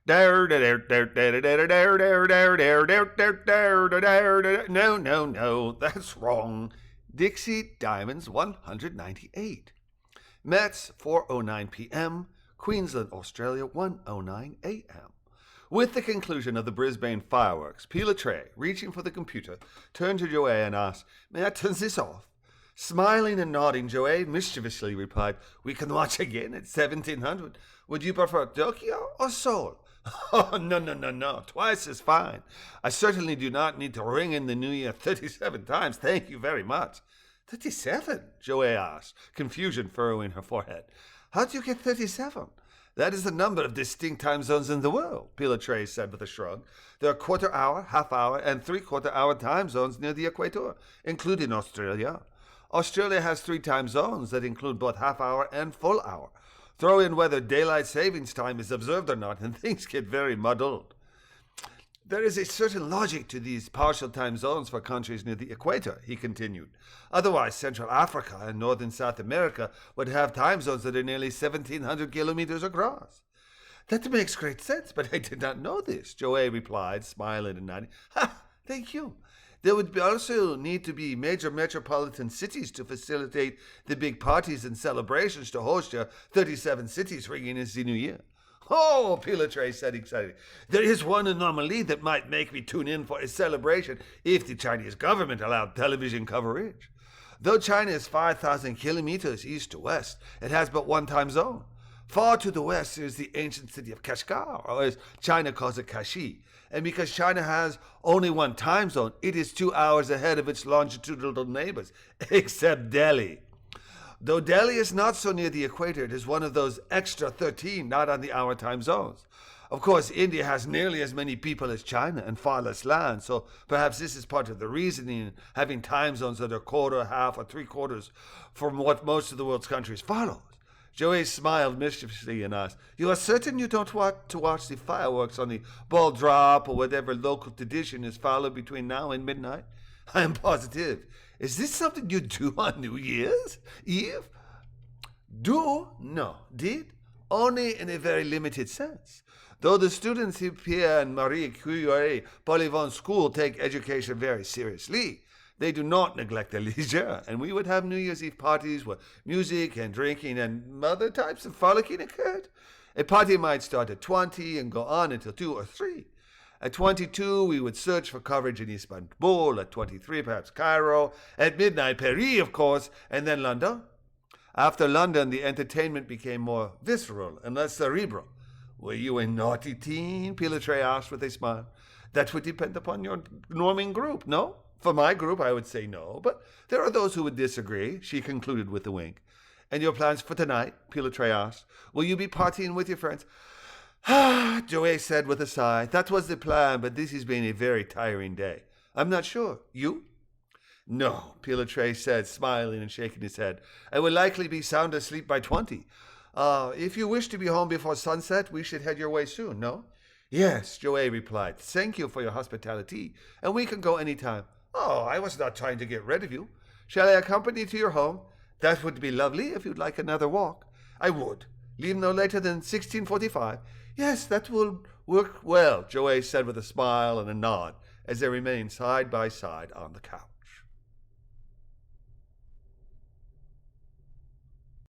No, no, no, that's wrong. Dixie Diamonds 198. Mets 4:09 p.m. Queensland, Australia 1:09 a.m. With the conclusion of the Brisbane fireworks, Pilatray, reaching for the computer, turned to Joey and asked, "May I turn this off?" Smiling and nodding, Joey mischievously replied, "We can watch again at 1700. Would you prefer Tokyo or Seoul?" "Oh, no. Twice is fine. I certainly do not need to ring in the new year 37 times. Thank you very much." 37? Joey asked, confusion furrowing her forehead. "How do you get 37? "That is the number of distinct time zones in the world," Pilatray said with a shrug. "There are quarter-hour, half-hour, and three-quarter-hour time zones near the equator, including Australia. Australia has 3 time zones that include both half-hour and full-hour. Throw in whether daylight savings time is observed or not, and things get very muddled. There is a certain logic to these partial time zones for countries near the equator," he continued. "Otherwise, Central Africa and North and South America would have time zones that are nearly 1,700 kilometers across." "That makes great sense, but I did not know this," Joey replied, smiling and nodding. "Ha! Thank you. There would also need to be major metropolitan cities to facilitate the big parties and celebrations to host your 37 cities ringing in the new year." "Oh," Pilatray said excitedly, "there is one anomaly that might make me tune in for a celebration if the Chinese government allowed television coverage. Though China is 5,000 kilometers east to west, it has but one time zone. Far to the west is the ancient city of Kashgar, or as China calls it, Kashi. And because China has only one time zone, it is 2 hours ahead of its longitudinal neighbors, except Delhi. Though Delhi is not so near the equator, it is one of those extra 13 not on the hour time zones. Of course, India has nearly as many people as China and far less land, so perhaps this is part of the reasoning in having time zones that are quarter, half, or three-quarters from what most of the world's countries follow." Joey smiled mischievously and asked, "You are certain you don't want to watch the fireworks on the ball drop or whatever local tradition is followed between now and midnight?" "I am positive. Is this something you do on New Year's Eve?" "Do? No. Did? Only in a very limited sense. Though the students here Pierre and Marie Curie Polyvon School take education very seriously, they do not neglect their leisure, and we would have New Year's Eve parties where music and drinking and other types of frolicking occurred. A party might start at 20 and go on until 2 or 3. At 22, we would search for coverage in Istanbul. At 23, perhaps Cairo. At midnight, Paris, of course, and then London. After London, the entertainment became more visceral and less cerebral." "Were you a naughty teen?" Pilatray asked with a smile. "That would depend upon your norming group, no? For my group, I would say no, but there are those who would disagree," she concluded with a wink. "And your plans for tonight?" Pilatray asked. "Will you be partying with your friends?" "Ah," Joey said with a sigh. "That was the plan, but this has been a very tiring day. I'm not sure. You?" "No," Pilatray said, smiling and shaking his head. "I will likely be sound asleep by 20. If you wish to be home before sunset, we should head your way soon, no?" "Yes," Joey replied. "Thank you for your hospitality, and we can go any time." "Oh, I was not trying to get rid of you. Shall I accompany you to your home?" "That would be lovely if you'd like another walk." "I would. Leave no later than 16:45. "Yes, that will work well," Joey said with a smile and a nod as they remained side by side on the couch.